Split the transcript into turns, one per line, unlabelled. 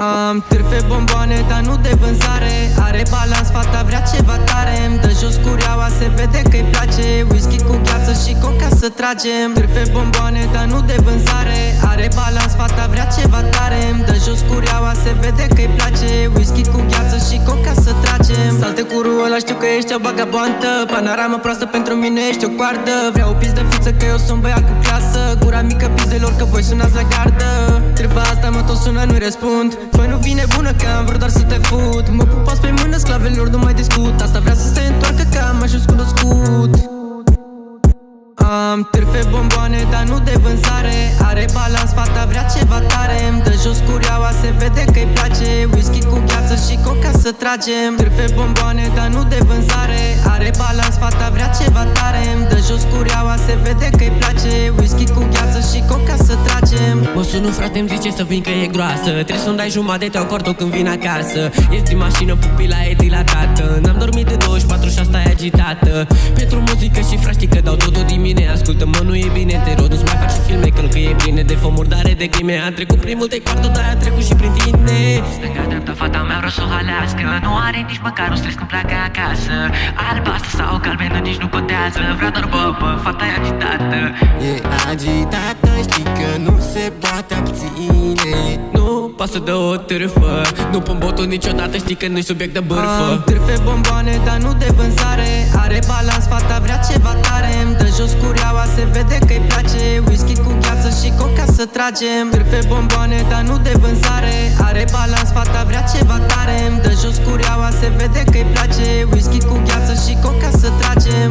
Am târfe bomboane, dar nu de vânzare. Are balans, fata vrea ceva tare. Îmi dă jos cureaua, se vede că-i place. Whisky cu gheață și coca să tragem. Târfe bomboane, dar nu de vânzare. Are balans, fata vrea ceva tare. Îmi dă jos cureaua, se vede că-i place. Whisky cu gheață și coca să tragem. Salte cu ăla, știu că ești o vagabondă. Panoramă proastă, pentru mine ești o coardă. Vreau o piz de fiță că eu sunt băiat cu clasă. Gura mică pizelor că voi sunați la gardă. Treaba asta mă tot sună, nu-i răspund. Păi nu vine bună că am vrut doar să te fut. Mă pupați pe mână, sclavelor, nu mai discut. Asta vrea să se întoarcă că am ajuns cunoscut. Am târfe bomboane, dar nu de vânzare. Are balans, fata vrea ceva tare. Îmi dă jos cureaua, se vede că-i place. Whisky cu gheață și coca să tragem. Târfe bomboane, dar nu de vânzare. Are balans, fata vrea ceva tare. Îmi dă jos cureaua, se vede că-i place. Whisky cu gheață și coca să tragem.
Mă sunu, frate, îmi zice să vin că e groasă. Trebuie să-mi dai jumătate, te acordul când vin acasă. Ești din mașină, pupila e dilatată. N-am dormit de 24 și asta e agitată. Pentru muzică și fraștică dau totul din mine. Ascultă-mă, nu e bine, te rog, nu-ți mai faci filme, că e bine de fomurdare de crime. Am trecut prin multe coartă, dar am trecut și prin tine.
Stânga-dreapta, fata mea vreau să o halească. Nu are nici măcar un stres când pleacă acasă. Albastră sau galbenă, nici nu contează. Vreau doar băbă, fata e agitată.
E agitată, știi că nu se poate abține. Nu pasă de o târfă. Nu pun botul niciodată, știi că nu-i subiect de bârfă.
Am târfe bomboane, dar nu de vânzare. Are balans, fata vrea ceva tare. Îmi dă jos cureaua, se vede că-i place. Whisky cu gheață și coca să tragem. Târfe bomboane, dar nu de vânzare. Are balans, fata vrea ceva tare. Îmi dă jos cureaua, se vede că-i place. Whisky cu gheață și coca să tragem.